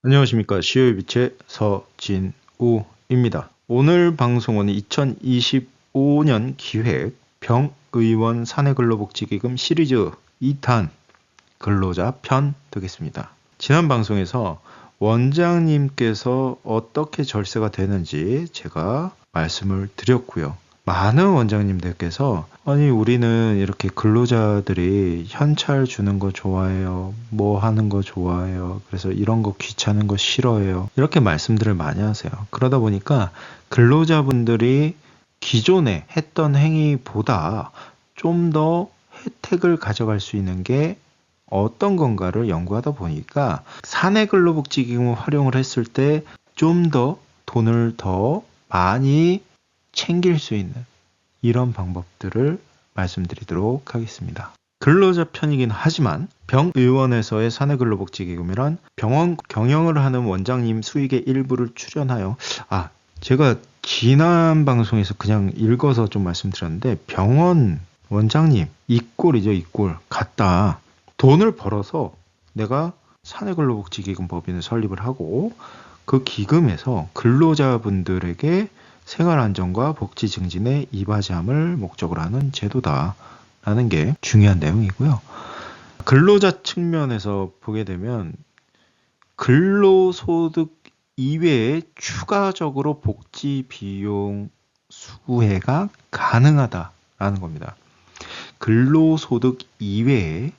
안녕하십니까. 시효유비체 서진우입니다. 오늘 방송은 2025년 기획 병의원 사내근로복지기금 시리즈 2탄 근로자 편 되겠습니다. 지난 방송에서 원장님께서 어떻게 절세가 되는지 제가 말씀을 드렸고요. 많은 원장님들께서 아니 우리는 이렇게 근로자들이 현찰 주는 거 좋아해요. 뭐 하는 거 좋아해요. 그래서 이런 거 귀찮은 거 싫어해요. 이렇게 말씀들을 많이 하세요. 그러다 보니까 근로자분들이 기존에 했던 행위보다 좀 더 혜택을 가져갈 수 있는 게 어떤 건가를 연구하다 보니까 사내근로복지기금을 활용을 했을 때 좀 더 돈을 더 많이 챙길 수 있는 이런 방법들을 말씀드리도록 하겠습니다. 근로자 편이긴 하지만 병의원에서의 사내근로복지기금이란 병원 경영을 하는 원장님 수익의 일부를 출연하여 제가 지난 방송에서 그냥 읽어서 좀 말씀드렸는데 병원 원장님 이꼴이죠. 이꼴 갖다 돈을 벌어서 내가 사내근로복지기금 법인을 설립을 하고 그 기금에서 근로자분들에게 생활안정과 복지 증진에 이바지함을 목적으로 하는 제도다라는 게 중요한 내용이고요. 근로자 측면에서 보게 되면 근로소득 이외에 추가적으로 복지 비용 수혜가 가능하다라는 겁니다. 근로소득 이외에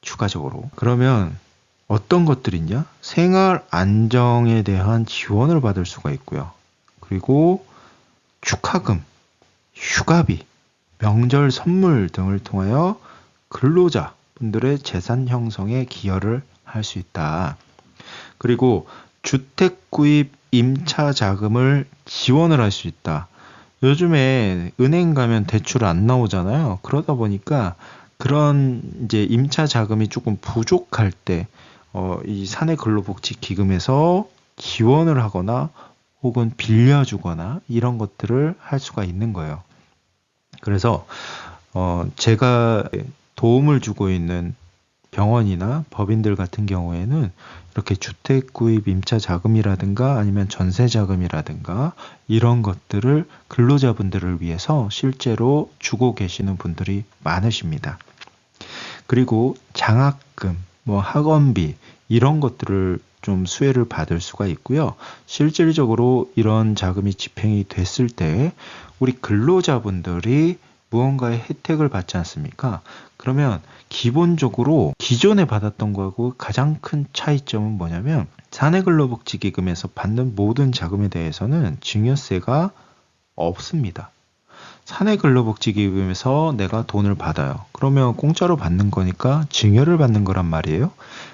추가적으로. 그러면 어떤 것들이 있냐? 생활안정에 대한 지원을 받을 수가 있고요. 그리고 축하금, 휴가비, 명절 선물 등을 통하여 근로자분들의 재산 형성에 기여를 할 수 있다. 그리고 주택 구입 임차 자금을 지원을 할 수 있다. 요즘에 은행 가면 대출 안 나오잖아요. 그러다 보니까 그런 이제 임차 자금이 조금 부족할 때 이 사내근로복지기금에서 지원을 하거나 혹은 빌려주거나 이런 것들을 할 수가 있는 거예요. 그래서 제가 도움을 주고 있는 병원이나 법인들 같은 경우에는 이렇게 주택 구입 임차 자금이라든가 아니면 전세 자금이라든가 이런 것들을 근로자분들을 위해서 실제로 주고 계시는 분들이 많으십니다. 그리고 장학금, 학원비 이런 것들을 좀 수혜를 받을 수가 있고요. 실질적으로 이런 자금이 집행이 됐을 때 우리 근로자분들이 무언가의 혜택을 받지 않습니까? 그러면 기본적으로 기존에 받았던 거하고 가장 큰 차이점은 뭐냐면 사내근로복지기금에서 받는 모든 자금에 대해서는 증여세가 없습니다. 사내근로복지기금에서 내가 돈을 받아요. 그러면 공짜로 받는 거니까 증여를 받는 거란 말이에요.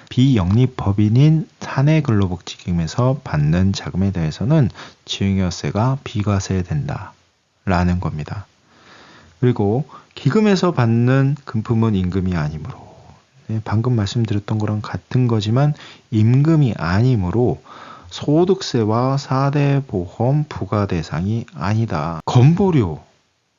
비영리법인인 사내근로복지기금에서 받는 자금에 대해서는 증여세가 비과세된다라는 겁니다. 그리고 기금에서 받는 금품은 임금이 아니므로 방금 말씀드렸던 거랑 같은 거지만 임금이 아니므로 소득세와 4대 보험 부과 대상이 아니다. 건보료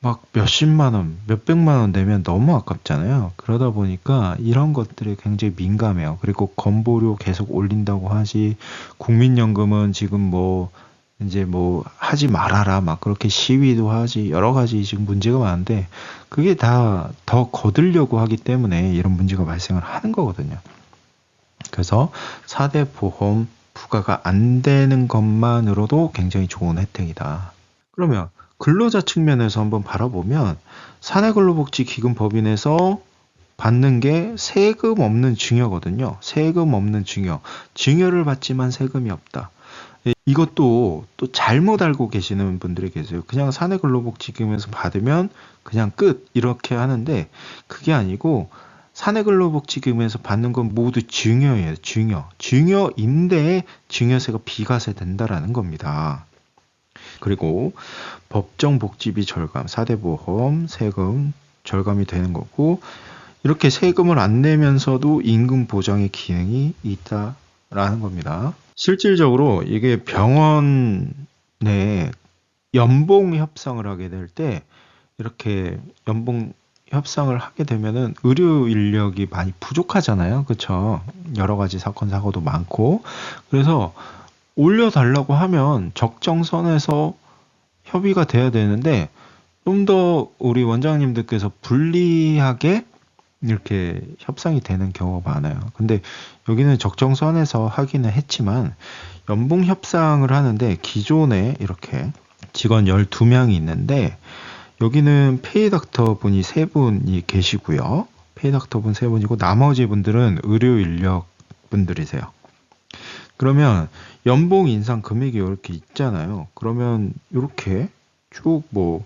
막 몇십만 원, 몇백만 원 내면 너무 아깝잖아요. 그러다 보니까 이런 것들이 굉장히 민감해요. 그리고 건보료 계속 올린다고 하지, 국민연금은 지금 이제 하지 말아라 막 그렇게 시위도 하지, 여러 가지 지금 문제가 많은데 그게 다 더 거두려고 하기 때문에 이런 문제가 발생을 하는 거거든요. 그래서 4대 보험 부과가 안 되는 것만으로도 굉장히 좋은 혜택이다. 그러면 근로자 측면에서 한번 바라보면 사내근로복지기금 법인에서 받는 게 세금 없는 증여거든요. 세금 없는 증여. 증여를 받지만 세금이 없다. 이것도 또 잘못 알고 계시는 분들이 계세요. 그냥 사내근로복지기금에서 받으면 그냥 끝 이렇게 하는데 그게 아니고 사내근로복지기금에서 받는 건 모두 증여예요. 증여. 증여인데 증여세가 비과세 된다라는 겁니다. 그리고 법정복지비 절감, 4대 보험, 세금 절감이 되는 거고 이렇게 세금을 안 내면서도 임금 보장의 기능이 있다라는 겁니다. 실질적으로 이게 병원 내 연봉 협상을 하게 될 때 이렇게 연봉 협상을 하게 되면은 의료 인력이 많이 부족하잖아요. 그쵸? 여러 가지 사건, 사고도 많고. 그래서 올려달라고 하면 적정선에서 협의가 돼야 되는데, 좀 더 우리 원장님들께서 불리하게 이렇게 협상이 되는 경우가 많아요. 근데 여기는 적정선에서 하기는 했지만, 연봉 협상을 하는데 기존에 이렇게 직원 12명이 있는데, 여기는 페이닥터 분이 3분이 계시고요. 페이닥터 분 3분이고 나머지 분들은 의료 인력 분들이세요. 그러면 연봉 인상 금액이 이렇게 있잖아요. 그러면 이렇게 쭉 뭐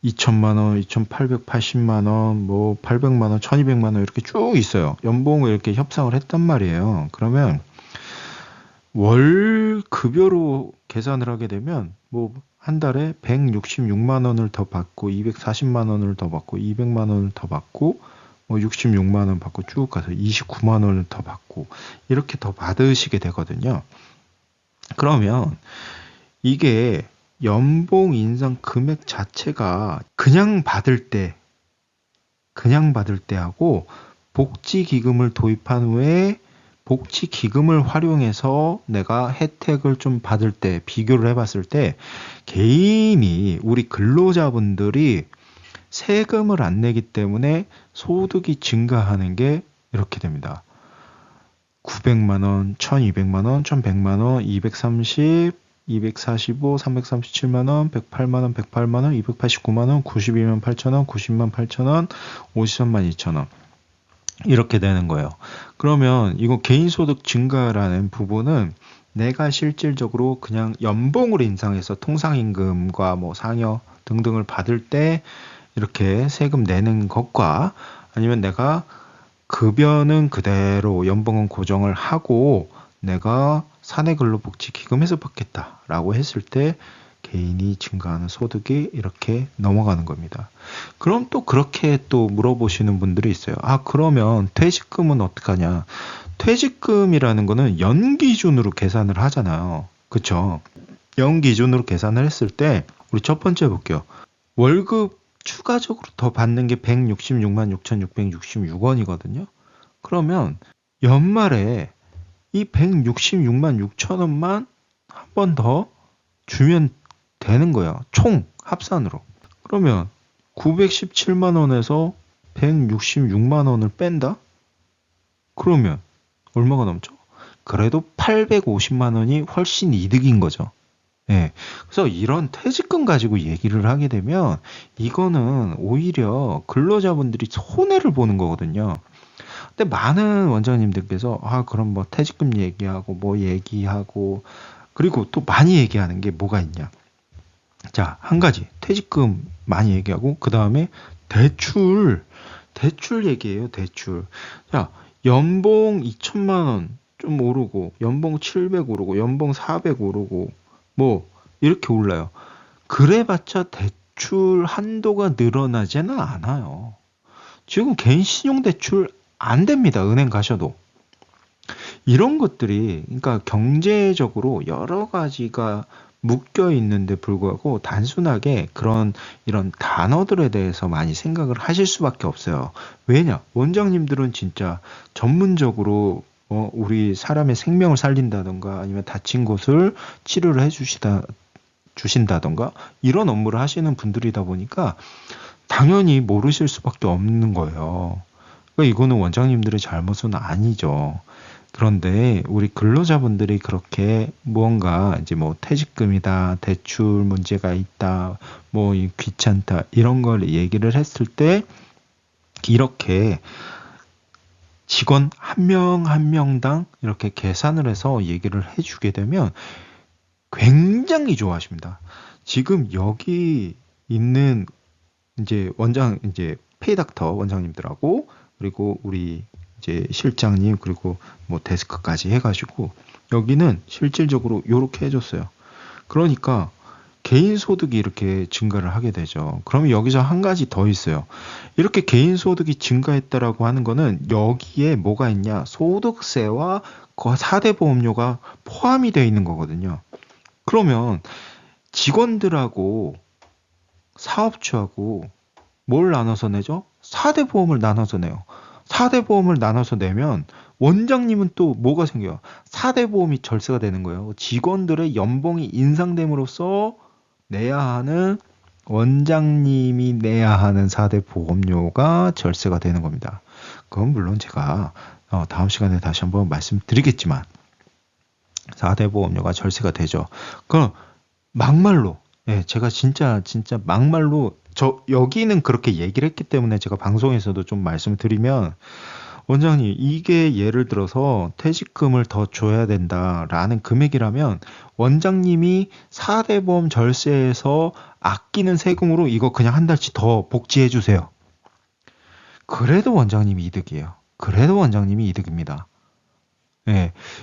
2천만 원, 2,880만 원, 뭐 800만 원, 1,200만 원 이렇게 쭉 있어요. 연봉을 이렇게 협상을 했단 말이에요. 그러면 월 급여로 계산을 하게 되면 뭐 한 달에 166만 원을 더 받고 240만 원을 더 받고 200만 원을 더 받고 뭐 66만 원 받고 쭉 가서 29만 원을 더 받고 이렇게 더 받으시게 되거든요. 그러면 이게 연봉 인상 금액 자체가 그냥 받을 때하고 복지기금을 도입한 후에 복지기금을 활용해서 내가 혜택을 좀 받을 때 비교를 해봤을 때 개인이 우리 근로자분들이 세금을 안 내기 때문에 소득이 증가하는 게 이렇게 됩니다. 900만 원, 1200만 원, 1100만 원, 230, 245, 337만 원, 108만 원, 108만 원, 289만 원, 92만 8천 원, 90만 8천 원, 53만 2천 원. 이렇게 되는 거예요. 그러면 이거 개인소득 증가라는 부분은 내가 실질적으로 그냥 연봉으로 인상해서 통상임금과 뭐 상여 등등을 받을 때 이렇게 세금 내는 것과 아니면 내가 급여는 그대로 연봉은 고정을 하고 내가 사내근로복지기금에서 받겠다라고 했을 때 개인이 증가하는 소득이 이렇게 넘어가는 겁니다. 그럼 또 그렇게 또 물어보시는 분들이 있어요. 아, 그러면 퇴직금은 어떡하냐? 퇴직금이라는 거는 연 기준으로 계산을 하잖아요. 그쵸? 연 기준으로 계산을 했을 때 우리 첫 번째 볼게요. 월급 추가적으로 더 받는 게 166만 6,666원이거든요. 그러면 연말에 이 166만 6천 원만 한 번 더 주면 되는 거예요. 총 합산으로. 그러면 917만 원에서 166만 원을 뺀다? 그러면 얼마가 남죠? 그래도 850만 원이 훨씬 이득인 거죠. 예. 그래서 이런 퇴직금 가지고 얘기를 하게 되면 이거는 오히려 근로자분들이 손해를 보는 거거든요. 근데 많은 원장님들께서 그럼 뭐 퇴직금 얘기하고 뭐 얘기하고 그리고 또 많이 얘기하는 게 뭐가 있냐. 자, 한 가지 퇴직금 많이 얘기하고 그 다음에 대출 얘기해요. 대출. 자, 연봉 2천만 원 좀 오르고 연봉 700 오르고 연봉 400 오르고 뭐 이렇게 올라요. 그래봤자 대출 한도가 늘어나지는 않아요. 지금 개인 신용대출 안 됩니다. 은행 가셔도. 이런 것들이 그러니까 경제적으로 여러 가지가 묶여 있는데 불구하고 단순하게 이런 단어들에 대해서 많이 생각을 하실 수밖에 없어요. 왜냐? 원장님들은 진짜 전문적으로 우리 사람의 생명을 살린다던가 아니면 다친 곳을 치료를 주신다던가 이런 업무를 하시는 분들이다 보니까 당연히 모르실 수밖에 없는 거예요. 그러니까 이거는 원장님들의 잘못은 아니죠. 그런데 우리 근로자분들이 그렇게 무언가 이제 뭐 퇴직금이다, 대출 문제가 있다, 뭐 귀찮다 이런 걸 얘기를 했을 때 이렇게 직원 한 명 한 명당 이렇게 계산을 해서 얘기를 해주게 되면 굉장히 좋아하십니다. 지금 여기 있는 이제 페이닥터 원장님들하고 그리고 우리 이제 실장님 그리고 뭐 데스크까지 해가지고 여기는 실질적으로 요렇게 해줬어요. 그러니까 개인 소득이 이렇게 증가를 하게 되죠. 그러면 여기서 한 가지 더 있어요. 이렇게 개인 소득이 증가했다라고 하는 거는 여기에 뭐가 있냐? 소득세와 4대 보험료가 포함이 되어 있는 거거든요. 그러면 직원들하고 사업주하고 뭘 나눠서 내죠? 4대 보험을 나눠서 내요. 4대 보험을 나눠서 내면 원장님은 또 뭐가 생겨요? 4대 보험이 절세가 되는 거예요. 직원들의 연봉이 인상됨으로써 내야 하는 원장님이 내야 하는 4대 보험료가 절세가 되는 겁니다. 그건 물론 제가 다음 시간에 다시 한번 말씀드리겠지만 4대 보험료가 절세가 되죠. 그럼 막말로 제가 진짜 막말로 여기는 그렇게 얘기를 했기 때문에 제가 방송에서도 좀 말씀을 드리면 원장님 이게 예를 들어서 퇴직금을 더 줘야 된다라는 금액이라면 원장님이 4대 보험 절세에서 아끼는 세금으로 이거 그냥 한 달치 더 복지해 주세요. 그래도 원장님이 이득이에요. 그래도 원장님이 이득입니다.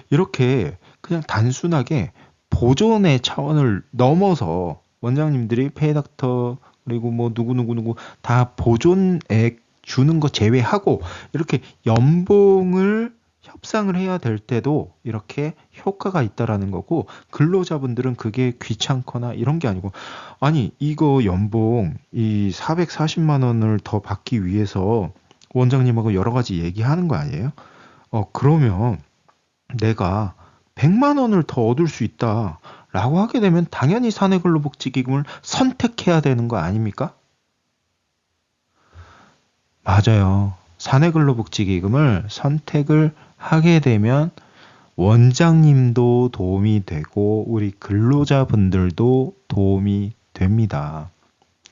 이렇게 그냥 단순하게 보존의 차원을 넘어서 원장님들이 페이닥터 그리고 뭐 누구 다 보존액 주는 거 제외하고 이렇게 연봉을 협상을 해야 될 때도 이렇게 효과가 있다라는 거고 근로자분들은 그게 귀찮거나 이런 게 아니고 아니 이거 연봉 이 440만 원을 더 받기 위해서 원장님하고 여러 가지 얘기하는 거 아니에요? 그러면 내가 100만 원을 더 얻을 수 있다라고 하게 되면 당연히 사내근로복지기금을 선택해야 되는 거 아닙니까? 맞아요. 사내근로복지기금을 선택을 하게 되면 원장님도 도움이 되고 우리 근로자분들도 도움이 됩니다.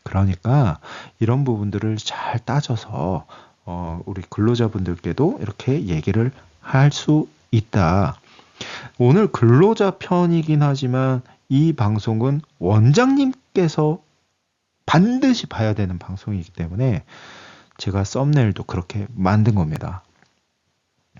그러니까 이런 부분들을 잘 따져서 우리 근로자분들께도 이렇게 얘기를 할 수 있다. 오늘 근로자 편이긴 하지만 이 방송은 원장님께서 반드시 봐야 되는 방송이기 때문에 제가 썸네일도 그렇게 만든 겁니다.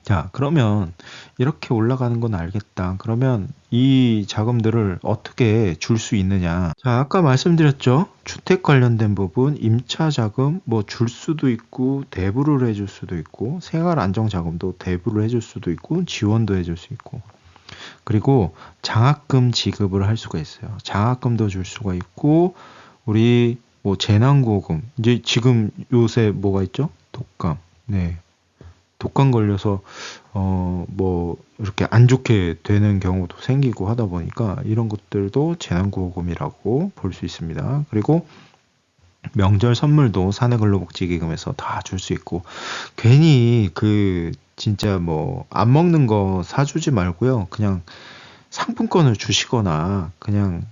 자, 그러면 이렇게 올라가는 건 알겠다. 그러면 이 자금들을 어떻게 줄 수 있느냐. 자, 아까 말씀드렸죠. 주택 관련된 부분, 임차 자금 뭐 줄 수도 있고 대부를 해줄 수도 있고 생활 안정 자금도 대부를 해줄 수도 있고 지원도 해줄 수 있고 그리고 장학금 지급을 할 수가 있어요. 장학금도 줄 수가 있고 우리 뭐 재난구호금 이제 지금 요새 뭐가 있죠? 독감. 독감 걸려서 뭐 이렇게 안 좋게 되는 경우도 생기고 하다 보니까 이런 것들도 재난구호금이라고 볼 수 있습니다. 그리고 명절 선물도 사내근로복지기금에서 다 줄 수 있고 괜히 그 진짜 뭐 안 먹는 거 사주지 말고요. 그냥 상품권을 주시거나 그냥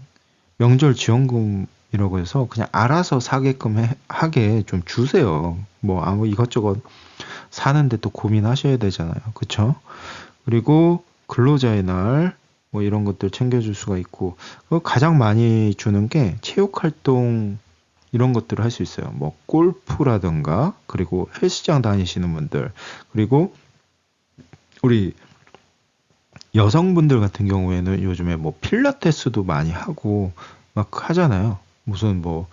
명절 지원금이라고 해서 그냥 알아서 사게끔 하게 좀 주세요. 뭐 아무 이것저것 사는데 또 고민하셔야 되잖아요. 그쵸? 그리고 근로자의 날 뭐 이런 것들 챙겨줄 수가 있고 가장 많이 주는 게 체육활동 이런 것들을 할 수 있어요. 뭐 골프라든가 그리고 헬스장 다니시는 분들 그리고 우리 여성분들 같은 경우에는 요즘에 뭐 필라테스도 많이 하고 막 하잖아요. 무슨 뭐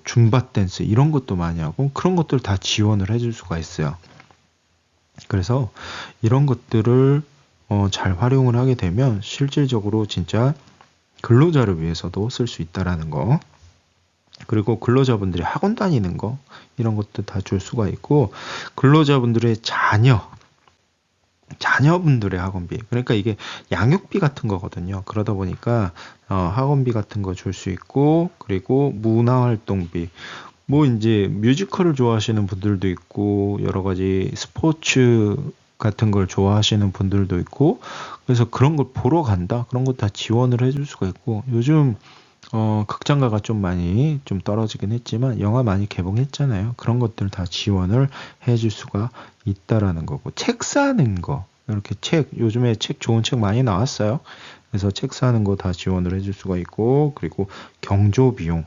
줌바 댄스 이런 것도 많이 하고 그런 것들 다 지원을 해줄 수가 있어요. 그래서 이런 것들을 잘 활용을 하게 되면 실질적으로 진짜 근로자를 위해서도 쓸 수 있다라는 거. 그리고 근로자분들이 학원 다니는 거 이런 것도 다 줄 수가 있고 근로자분들의 자녀분들의 학원비 그러니까 이게 양육비 같은 거거든요. 그러다 보니까 학원비 같은 거 줄 수 있고 그리고 문화활동비 뭐 이제 뮤지컬을 좋아하시는 분들도 있고 여러 가지 스포츠 같은 걸 좋아하시는 분들도 있고 그래서 그런 걸 보러 간다 그런 거 다 지원을 해줄 수가 있고 요즘 극장가가 좀 많이 좀 떨어지긴 했지만 영화 많이 개봉했잖아요. 그런 것들 다 지원을 해줄 수가 있다라는 거고 책 사는 거 이렇게 요즘에 좋은 책 많이 나왔어요. 그래서 책 사는 거 다 지원을 해줄 수가 있고 그리고 경조 비용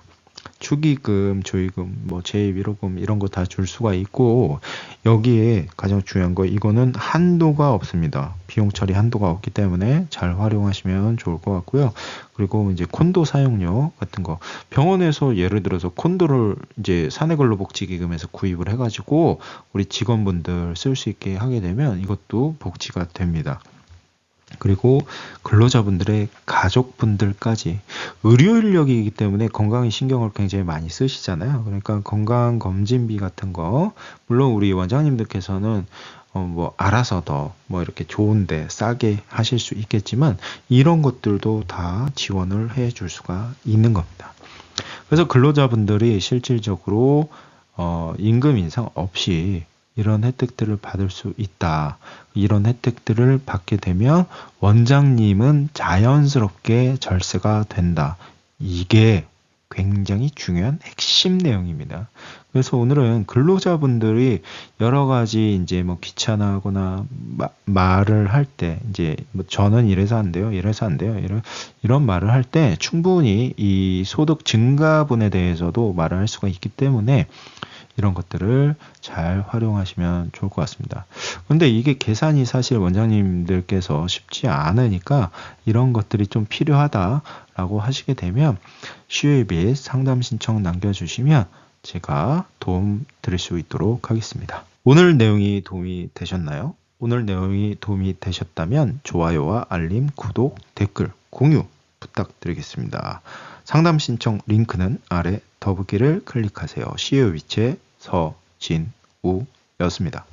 축의금, 조의금, 뭐 제1호금 이런 거 다 줄 수가 있고 여기에 가장 중요한 거 이거는 한도가 없습니다. 비용 처리 한도가 없기 때문에 잘 활용하시면 좋을 것 같고요. 그리고 이제 콘도 사용료 같은 거 병원에서 예를 들어서 콘도를 이제 사내근로복지기금에서 구입을 해가지고 우리 직원분들 쓸 수 있게 하게 되면 이것도 복지가 됩니다. 그리고 근로자분들의 가족분들까지 의료 인력이기 때문에 건강에 신경을 굉장히 많이 쓰시잖아요. 그러니까 건강검진비 같은 거, 물론 우리 원장님들께서는 뭐 알아서 더 뭐 이렇게 좋은데 싸게 하실 수 있겠지만 이런 것들도 다 지원을 해줄 수가 있는 겁니다. 그래서 근로자분들이 실질적으로 임금 인상 없이 이런 혜택들을 받을 수 있다. 이런 혜택들을 받게 되면 원장님은 자연스럽게 절세가 된다. 이게 굉장히 중요한 핵심 내용입니다. 그래서 오늘은 근로자분들이 여러 가지 이제 뭐 귀찮아하거나 말을 할 때 이제 뭐 저는 이래서 안 돼요, 이래서 안 돼요, 이런 말을 할 때 충분히 이 소득 증가분에 대해서도 말을 할 수가 있기 때문에 이런 것들을 잘 활용하시면 좋을 것 같습니다. 근데 이게 계산이 사실 원장님들께서 쉽지 않으니까 이런 것들이 좀 필요하다라고 하시게 되면 시외 상담 신청 남겨주시면 제가 도움 드릴 수 있도록 하겠습니다. 오늘 내용이 도움이 되셨나요? 오늘 내용이 도움이 되셨다면 좋아요와 알림, 구독, 댓글, 공유 부탁드리겠습니다. 상담 신청 링크는 아래 더보기를 클릭하세요. 시외 위치에 서진우였습니다.